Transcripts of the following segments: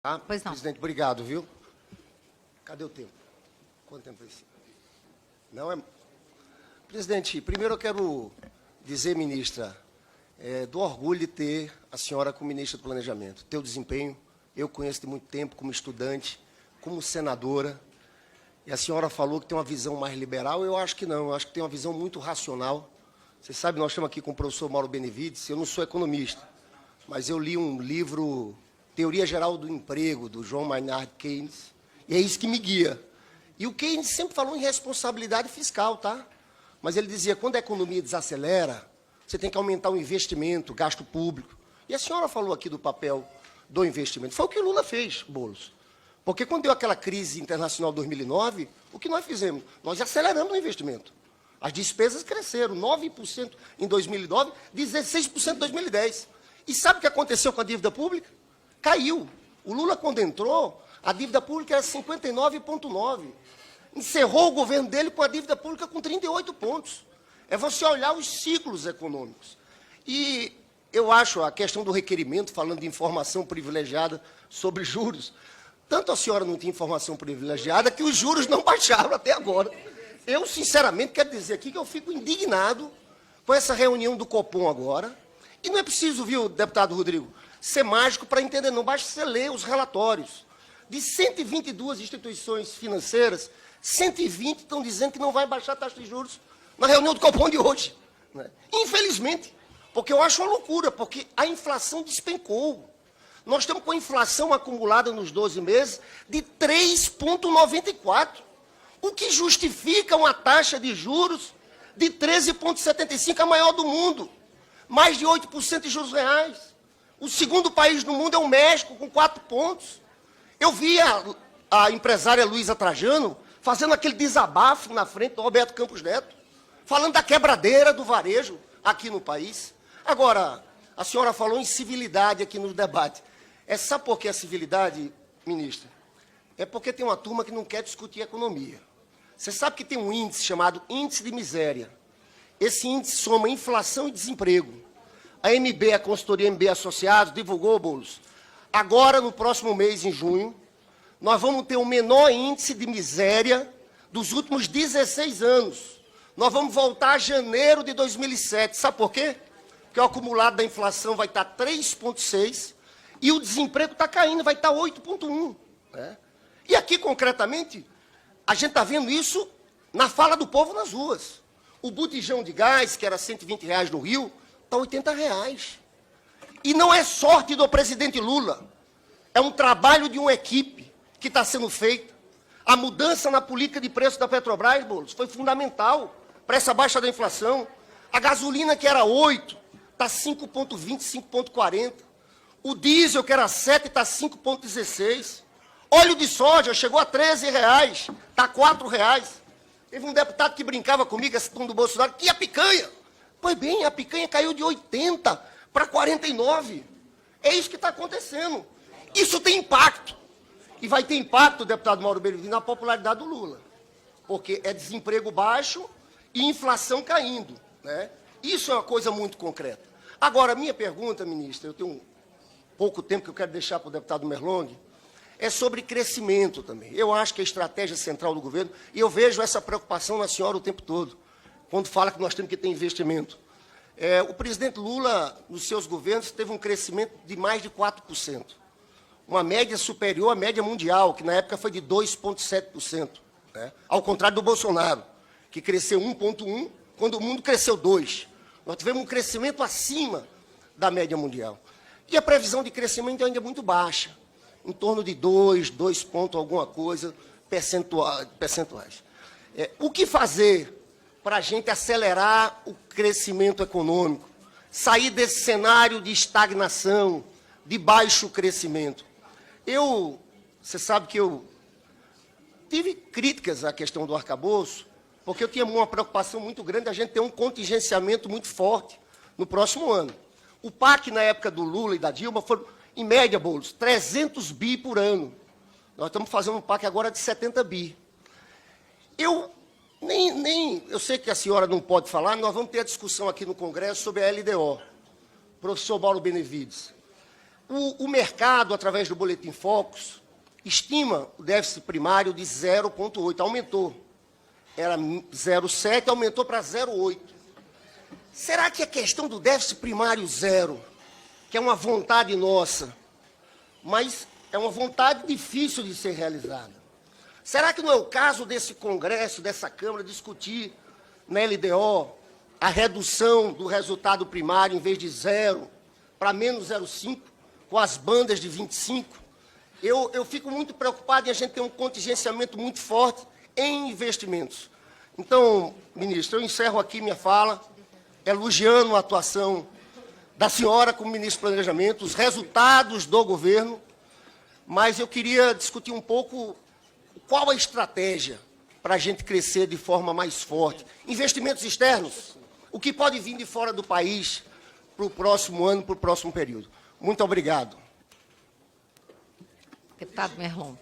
Tá? Pois não. Presidente, obrigado, viu? Cadê o tempo? Quanto tempo precisa? Não é... Presidente, primeiro eu quero dizer, ministra, do orgulho de ter a senhora como ministra do Planejamento. Teu desempenho, eu conheço de muito tempo como estudante, como senadora, e a senhora falou que tem uma visão mais liberal, eu acho que não, eu acho que tem uma visão muito racional. Você sabe, nós estamos aqui com o professor Mauro Benevides, eu não sou economista, mas eu li um livro, Teoria Geral do Emprego, do John Maynard Keynes, e é isso que me guia. E o Keynes sempre falou em responsabilidade fiscal, tá? Mas ele dizia, quando a economia desacelera, você tem que aumentar o investimento, o gasto público. E a senhora falou aqui do papel do investimento. Foi o que o Lula fez, Boulos. Porque quando deu aquela crise internacional de 2009, o que nós fizemos? Nós aceleramos o investimento. As despesas cresceram, 9% em 2009, 16% em 2010. E sabe o que aconteceu com a dívida pública? Caiu. O Lula, quando entrou, a dívida pública era 59,9%. Encerrou o governo dele com a dívida pública com 38 pontos. É você olhar os ciclos econômicos. E eu acho a questão do requerimento, falando de informação privilegiada sobre juros, tanto a senhora não tinha informação privilegiada que os juros não baixaram até agora. Eu, sinceramente, quero dizer aqui que eu fico indignado com essa reunião do Copom agora. E não é preciso, viu, deputado Rodrigo, ser mágico para entender, não basta você ler os relatórios. De 122 instituições financeiras, 120 estão dizendo que não vai baixar a taxa de juros na reunião do Copom de hoje. Né? Infelizmente, porque eu acho uma loucura, porque a inflação despencou. Nós estamos com a inflação acumulada nos 12 meses de 3,94%, o que justifica uma taxa de juros de 13,75%, a maior do mundo. Mais de 8% de juros reais. O segundo país do mundo é o México, com 4 pontos. Eu vi a empresária Luísa Trajano fazendo aquele desabafo na frente do Roberto Campos Neto, falando da quebradeira do varejo aqui no país. Agora, a senhora falou em civilidade aqui no debate. Sabe por que a civilidade, ministra? É porque tem uma turma que não quer discutir economia. Você sabe que tem um índice chamado Índice de Miséria. Esse índice soma inflação e desemprego. A MB, a consultoria MB Associados, divulgou, Boulos, agora, no próximo mês, em junho, nós vamos ter o menor índice de miséria dos últimos 16 anos. Nós vamos voltar a janeiro de 2007. Sabe por quê? Porque o acumulado da inflação vai estar 3,6% e o desemprego está caindo, vai estar 8,1%. Né? E aqui, concretamente, a gente está vendo isso na fala do povo nas ruas. O botijão de gás, que era R$120 no Rio, está R$80. E não é sorte do presidente Lula. É um trabalho de uma equipe que está sendo feita. A mudança na política de preço da Petrobras, Boulos, foi fundamental para essa baixa da inflação. A gasolina, que era 8, está 5,20, 5,40. O diesel, que era 7, está 5,16. Óleo de soja chegou a R$13, está R$4. Teve um deputado que brincava comigo, esse tom do Bolsonaro, que a picanha. Pois bem, a picanha caiu de 80 para 49. É isso que está acontecendo. Isso tem impacto. E vai ter impacto, deputado Mauro Benevides, na popularidade do Lula. Porque é desemprego baixo e inflação caindo. Né? Isso é uma coisa muito concreta. Agora, minha pergunta, ministra, eu tenho pouco tempo que eu quero deixar para o deputado Merlong, é sobre crescimento também. Eu acho que a estratégia central do governo, e eu vejo essa preocupação na senhora o tempo todo, quando fala que nós temos que ter investimento. O presidente Lula, nos seus governos, teve um crescimento de mais de 4%. Uma média superior à média mundial, que na época foi de 2,7%. Né? Ao contrário do Bolsonaro, que cresceu 1,1%, quando o mundo cresceu 2%. Nós tivemos um crescimento acima da média mundial. E a previsão de crescimento ainda é muito baixa, em torno de 2 pontos alguma coisa, percentuais. O que fazer para a gente acelerar o crescimento econômico, sair desse cenário de estagnação, de baixo crescimento? Você sabe que eu tive críticas à questão do arcabouço, porque eu tinha uma preocupação muito grande a gente ter um contingenciamento muito forte no próximo ano. O PAC, na época do Lula e da Dilma, foi, em média, Boulos, 300 bi por ano. Nós estamos fazendo um PAC agora de 70 bi. Eu sei que a senhora não pode falar, nós vamos ter a discussão aqui no Congresso sobre a LDO. Professor Mauro Benevides. O mercado, através do Boletim Focus, estima o déficit primário de 0,8, aumentou. Era 0,7, aumentou para 0,8. Será que a questão do déficit primário zero, que é uma vontade nossa, mas é uma vontade difícil de ser realizada, será que não é o caso desse Congresso, dessa Câmara, discutir na LDO a redução do resultado primário, em vez de 0, para menos 0,5, com as bandas de 25? Eu fico muito preocupado em a gente ter um contingenciamento muito forte em investimentos. Então, ministro, eu encerro aqui minha fala, elogiando a atuação da senhora como ministro do Planejamento, os resultados do governo, mas eu queria discutir um pouco qual a estratégia para a gente crescer de forma mais forte. Investimentos externos, o que pode vir de fora do país para o próximo ano, para o próximo período. Muito obrigado. Deputado Merlon.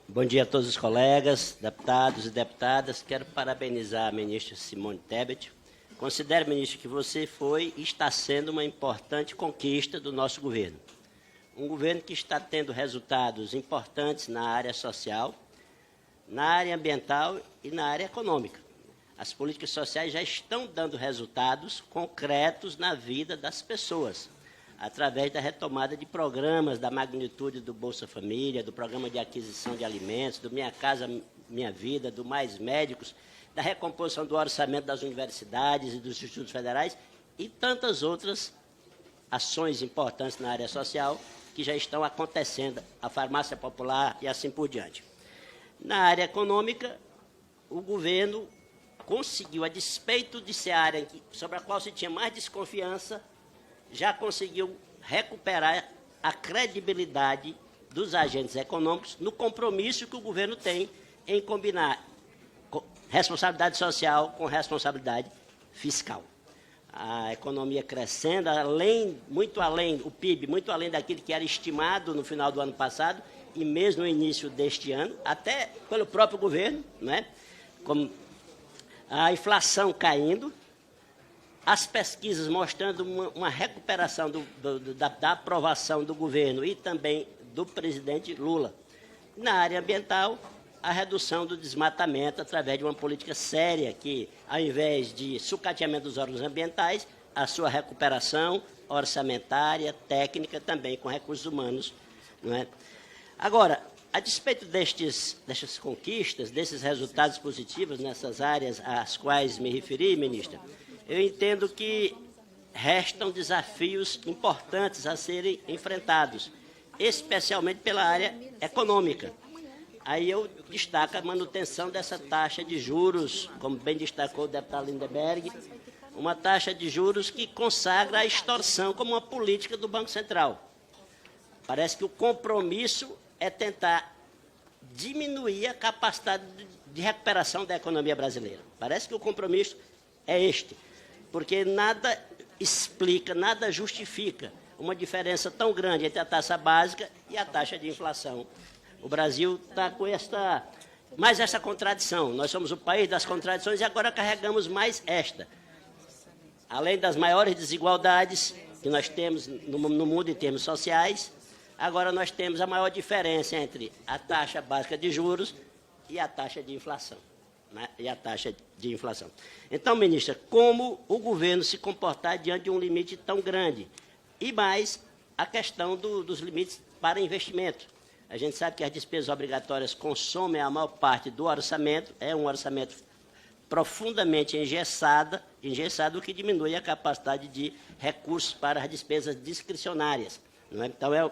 Bom dia a todos os colegas, deputados e deputadas. Quero parabenizar a ministra Simone Tebet. Considero, ministro, que você foi e está sendo uma importante conquista do nosso governo. Um governo que está tendo resultados importantes na área social, na área ambiental e na área econômica. As políticas sociais já estão dando resultados concretos na vida das pessoas, através da retomada de programas da magnitude do Bolsa Família, do Programa de Aquisição de Alimentos, do Minha Casa Minha Vida, do Mais Médicos, da recomposição do orçamento das universidades e dos institutos federais e tantas outras ações importantes na área social que já estão acontecendo, a farmácia popular e assim por diante. Na área econômica, o governo conseguiu, a despeito de ser a área sobre a qual se tinha mais desconfiança, já conseguiu recuperar a credibilidade dos agentes econômicos no compromisso que o governo tem em combinar responsabilidade social com responsabilidade fiscal. A economia crescendo, muito além, o PIB, muito além daquilo que era estimado no final do ano passado e mesmo no início deste ano, até pelo próprio governo, né? Como a inflação caindo, as pesquisas mostrando uma recuperação da aprovação do governo e também do presidente Lula. Na área ambiental, a redução do desmatamento através de uma política séria que, ao invés de sucateamento dos órgãos ambientais, a sua recuperação orçamentária, técnica, também com recursos humanos. Não é? Agora, a despeito destas conquistas, desses resultados positivos nessas áreas às quais me referi, ministra, eu entendo que restam desafios importantes a serem enfrentados, especialmente pela área econômica. Aí eu destaco a manutenção dessa taxa de juros, como bem destacou o deputado Lindenberg, uma taxa de juros que consagra a extorsão como uma política do Banco Central. Parece que o compromisso é tentar diminuir a capacidade de recuperação da economia brasileira. Parece que o compromisso é este, porque nada explica, nada justifica uma diferença tão grande entre a taxa básica e a taxa de inflação. O Brasil está com essa contradição. Nós somos o país das contradições e agora carregamos mais esta. Além das maiores desigualdades que nós temos no mundo em termos sociais, agora nós temos a maior diferença entre a taxa básica de juros e a taxa de inflação. Né? Então, ministra, como o governo se comportar diante de um limite tão grande? E mais a questão dos limites para investimento. A gente sabe que as despesas obrigatórias consomem a maior parte do orçamento, é um orçamento profundamente engessado, o que diminui a capacidade de recursos para as despesas discricionárias. Não é? Então,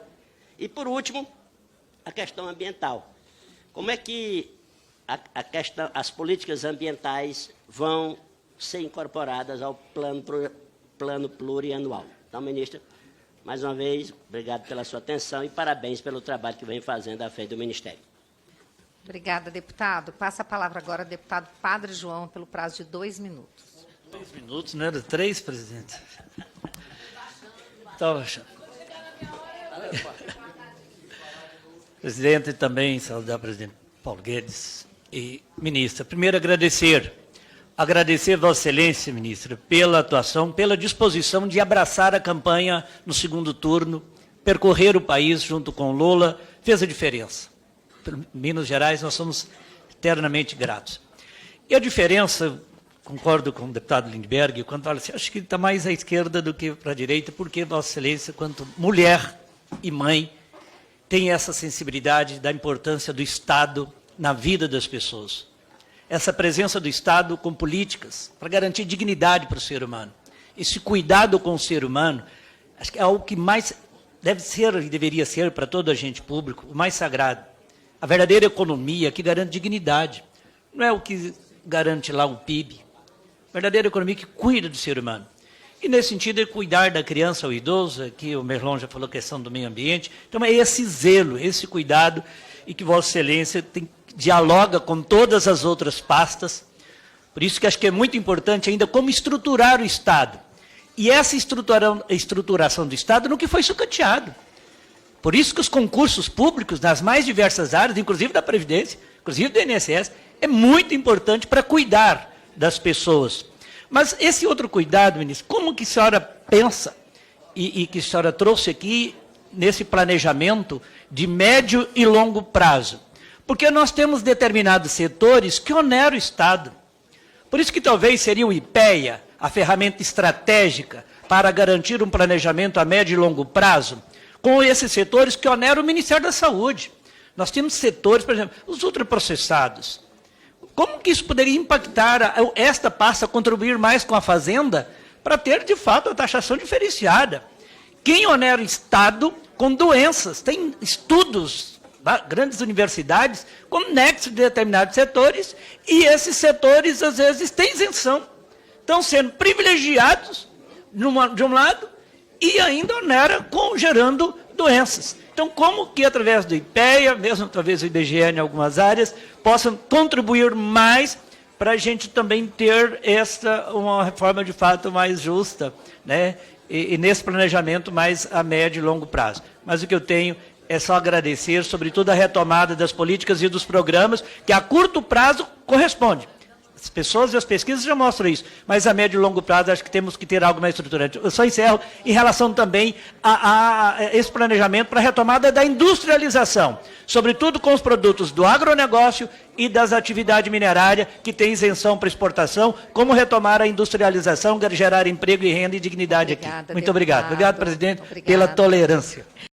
E, por último, a questão ambiental. Como é que as políticas ambientais vão ser incorporadas ao plano plurianual? Então, ministra, mais uma vez, obrigado pela sua atenção e parabéns pelo trabalho que vem fazendo à frente do Ministério. Obrigada, deputado. Passa a palavra agora ao deputado Padre João, pelo prazo de 2 minutos. 2 minutos, não era 3, presidente? Estava achando. Presidente, também saudar o presidente Paulo Guedes e ministra. Primeiro, agradecer agradecer Vossa Excelência, ministra, pela atuação, pela disposição de abraçar a campanha no segundo turno, percorrer o país junto com Lula, fez a diferença. Em Minas Gerais, nós somos eternamente gratos. E a diferença, concordo com o deputado Lindbergh, quando fala assim, acho que está mais à esquerda do que para a direita, porque Vossa Excelência, quanto mulher e mãe, tem essa sensibilidade da importância do Estado na vida das pessoas. Essa presença do Estado com políticas para garantir dignidade para o ser humano. Esse cuidado com o ser humano, acho que é algo que mais deve ser e deveria ser para todo agente público, o mais sagrado. A verdadeira economia que garante dignidade. Não é o que garante lá o PIB. A verdadeira economia que cuida do ser humano. E, nesse sentido, é cuidar da criança ou idoso, aqui o Merlon já falou a questão do meio ambiente. Então, é esse zelo, esse cuidado, e que Vossa Excelência dialoga com todas as outras pastas. Por isso que acho que é muito importante ainda como estruturar o Estado. E essa estruturação do Estado no que foi sucateado. Por isso que os concursos públicos, nas mais diversas áreas, inclusive da Previdência, inclusive do INSS, é muito importante para cuidar das pessoas. Mas esse outro cuidado, ministro, como que a senhora pensa e que a senhora trouxe aqui nesse planejamento de médio e longo prazo? Porque nós temos determinados setores que oneram o Estado. Por isso que talvez seria o IPEA, a ferramenta estratégica para garantir um planejamento a médio e longo prazo, com esses setores que oneram o Ministério da Saúde. Nós temos setores, por exemplo, os ultraprocessados. Como que isso poderia impactar esta pasta, contribuir mais com a Fazenda, para ter, de fato, a taxação diferenciada? Quem onera o Estado com doenças? Tem estudos, grandes universidades, com nexo de determinados setores, e esses setores, às vezes, têm isenção. Estão sendo privilegiados, de um lado, e ainda onera gerando doenças. Então, como que, através do IPEA, mesmo através do IBGE em algumas áreas, possam contribuir mais para a gente também ter uma reforma, de fato, mais justa, né? E nesse planejamento mais a médio e longo prazo. Mas o que eu tenho é só agradecer, sobretudo, a retomada das políticas e dos programas, que a curto prazo corresponde. As pessoas e as pesquisas já mostram isso, mas a médio e longo prazo acho que temos que ter algo mais estruturante. Eu só encerro em relação também a esse planejamento para a retomada da industrialização, sobretudo com os produtos do agronegócio e das atividades minerárias, que têm isenção para exportação, como retomar a industrialização, gerar emprego e renda e dignidade aqui. Muito obrigado. Obrigado, presidente, pela tolerância.